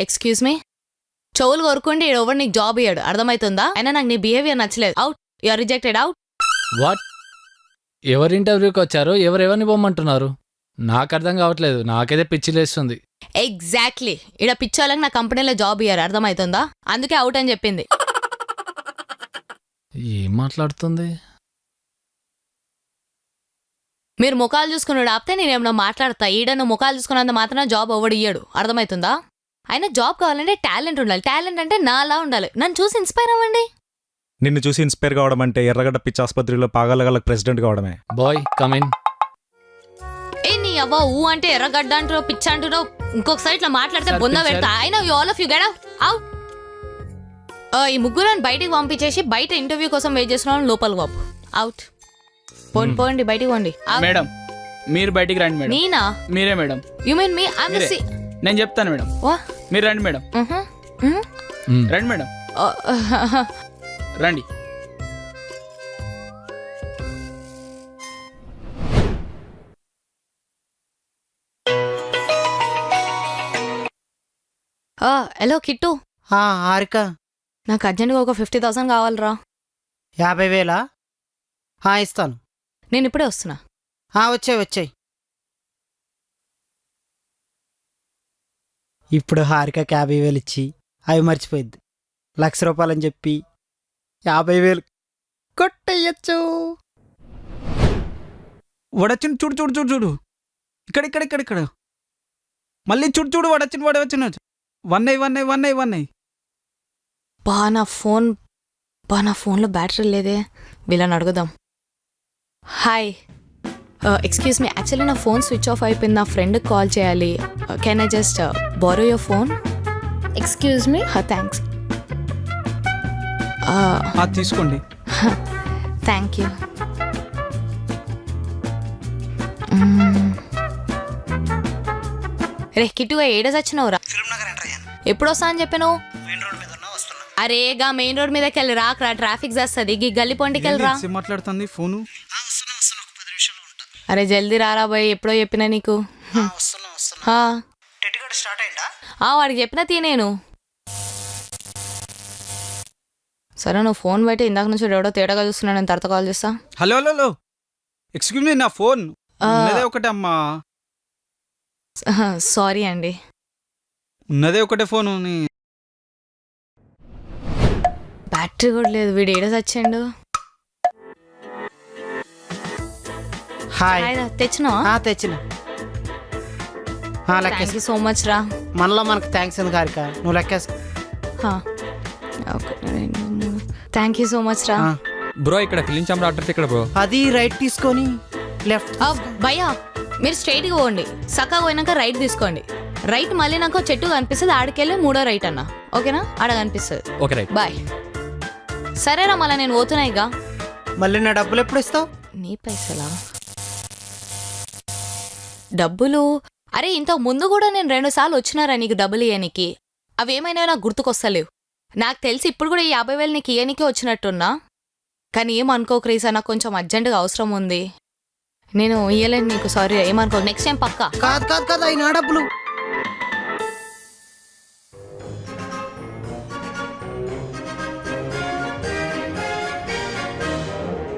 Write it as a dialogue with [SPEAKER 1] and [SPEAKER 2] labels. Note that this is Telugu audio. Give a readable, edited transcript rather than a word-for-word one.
[SPEAKER 1] ఎక్స్క్యూజ్ మీ, చెవులు కొరుకుంటే ఎవరు నీకు జాబ్ ఇయ్యాడు, అర్థమవుతుందా? అయినా నాకు నీ బిహేవియర్ నచ్చలేదు. Out, you're rejected. Out.
[SPEAKER 2] What? ఎవరి ఇంటర్వ్యూకి వచ్చారు? ఎవరెవరిని పోమంటున్నారు? నాకు అర్థం కావట్లేదు. నాకైతే పిచ్చి లేస్తుంది.
[SPEAKER 1] ఎగ్జాక్ట్లీ, ఇక్కడ పిచ్చోళ్ళకి నా కంపెనీలో జాబ్ ఇయ్యారు, అర్థమవుతుందా? అందుకే అవుట్ అని చెప్పింది.
[SPEAKER 2] ఏం మాట్లాడుతుంది?
[SPEAKER 1] మీరు ముఖాలు చూసుకున్నాడు ఆపితే నేనేమన్నా మాట్లాడతా. ఈడ నువ్వు ముఖాలు చూసుకున్నంత మాత్రం జాబ్ ఎవడు ఇయ్యాడు, అర్థమవుతుందా? అయినా జాబ్ కావాలంటే టాలెంట్ ఉండాలి. టాలెంట్ అంటే నాలా ఉండాలి. నన్ను చూసి ఇన్స్పైర్ అవ్వండి.
[SPEAKER 3] నిన్ను చూసి ఇన్స్పైర్ కావడం అంటే ఎర్రగడ్డ పిచ్చి ఆసుపత్రిలో పాగాలగల ప్రెసిడెంట్ కావడమే.
[SPEAKER 2] Boy come in.
[SPEAKER 1] ఏ నీ అవ్వ ఊ అంటే ఎర్రగడ్డ అంటున్నావు, పిచ్చ అంటున్నావు. ఇంకొకసారి ఇట్లా మాట్లాడితే బొంద పెడతా. అయినా all of you get out. ఈ ముగ్గురు బయటికి పంపించేసి బయట ఇంటర్వ్యూ కోసం వెయిట్ చేస్తున్నాను, లోపల బాబు. అవుట్. పోండి పోండి, బయటికి పోండి.
[SPEAKER 4] మేడం మీరు బయటికి రండి మేడం.
[SPEAKER 1] నేనా?
[SPEAKER 4] మీరే madam.
[SPEAKER 1] You mean me? I am C.
[SPEAKER 4] నేను చెప్తాను మేడం. మీరు రండి మేడం. రండి మేడం, రండి.
[SPEAKER 1] హలో కిట్టు,
[SPEAKER 5] హారిక,
[SPEAKER 1] నాకు అర్జెంట్గా ఒక 50,000 కావాలరా.
[SPEAKER 5] 50,000? ఇస్తాను.
[SPEAKER 1] నేను ఇప్పుడే వస్తున్నా.
[SPEAKER 5] వచ్చాయి. ఇప్పుడు హారికకి 50,000 ఇచ్చి అవి మర్చిపోయిద్ది. ₹1,00,000 అని చెప్పి 50,000 కొట్టేయచ్చు.
[SPEAKER 6] వడచ్చిన చూడు చూడు చూడు చూడు, ఇక్కడ మళ్ళీ చూడు చూడు, వడచ్చిన 1
[SPEAKER 1] బా నా ఫోన్లో బ్యాటరీ లేదే, వీళ్ళని అడుగుదాం. హాయ్, ఎక్స్క్యూజ్ మీ, యాక్చువల్లీ నా ఫోన్ స్విచ్ ఆఫ్ అయిపోయింది. నా ఫ్రెండ్కి కాల్ చేయాలి. Can I just borrow your phone?
[SPEAKER 7] Excuse me.
[SPEAKER 1] Thanks.
[SPEAKER 6] తీసుకోండి.
[SPEAKER 1] Thank you. రే కిట్టుగా ఏడేసి వచ్చినావురా? ఎప్పుడు వస్తా అని చెప్పాను? అరేగా మెయిన్ రోడ్ మీదకి వెళ్ళి రాకరా, ట్రాఫిక్ చేస్తుంది. గల్లీ పొంటికి వెళ్ళరా.
[SPEAKER 6] మాట్లాడుతుంది ఫోను.
[SPEAKER 1] అరే జల్దీ రారా బాయ్, ఎప్పుడో చెప్పినా నీకు. వాడికి చెప్పినా నేను. సరే నువ్వు ఫోన్ బయట ఇందాక నుంచి ఎవడో తేడాగా చూస్తున్నా, నేను తర్వాత కాల్ చేస్తా.
[SPEAKER 6] హలో ఎక్స్క్యూజ్ మీ, నా ఫోన్ ఉన్నదే ఒకటే అమ్మా.
[SPEAKER 1] సారీ అండి.
[SPEAKER 6] ఉన్నదే ఒకటే ఫోను.
[SPEAKER 1] బ్యాటరీ కూడా లేదు. వీడు ఏడ చచ్చాడు. తెచ్చినావా?
[SPEAKER 5] తెచ్చిన.
[SPEAKER 1] థ్యాంక్ యూ సో మచ్ రా.
[SPEAKER 5] మనలో మనకు థ్యాంక్స్ ఎందుకు హారిక, నువ్వు లెక్కేసుకో.
[SPEAKER 1] థ్యాంక్ యూ సో మచ్ రా.
[SPEAKER 8] బ్రో ఇక్కడ ఫిలిం ఛాంబర్ అడ్రస్ ఇక్కడ బ్రో.
[SPEAKER 5] అది రైట్ తీసుకొని లెఫ్ట్.
[SPEAKER 1] భయ్యా మీరు స్ట్రైట్గా పోండి, చక్కగా పోయినాక రైట్ తీసుకోండి. రైట్ మళ్ళీ నాకు చెట్టు కనిపిస్తుంది, ఆడికెళ్ళి 3వ రైట్ అన్న. ఓకేనా? ఆడ కనిపిస్తుంది.
[SPEAKER 8] Okay right.
[SPEAKER 1] బాయ్. సరేరా, మళ్ళీ నేను పోతున్నా. ఇక
[SPEAKER 5] మళ్ళీ నా డబ్బులు ఎప్పుడు ఇస్తావు?
[SPEAKER 1] నీ పైసలా? డబ్బులు? అరే ఇంత ముందు కూడా నేను 2 సార్లు వచ్చినారా నీకు డబ్బులు ఇయ్యనికి. అవేమైనా నాకు గుర్తుకొస్తలేవు. నాకు తెలిసి ఇప్పుడు కూడా ఈ 50,000 నీకు ఇయ్యనికే వచ్చినట్టున్నా. కానీ ఏమనుకోకు రీసా, నాకు కొంచెం అర్జెంటుగా అవసరం ఉంది. నేను ఇయ్యలేను నీకు, సారీ. ఏమనుకో, నెక్స్ట్ టైం పక్కా.
[SPEAKER 5] కాదు అవి నా డబ్బులు.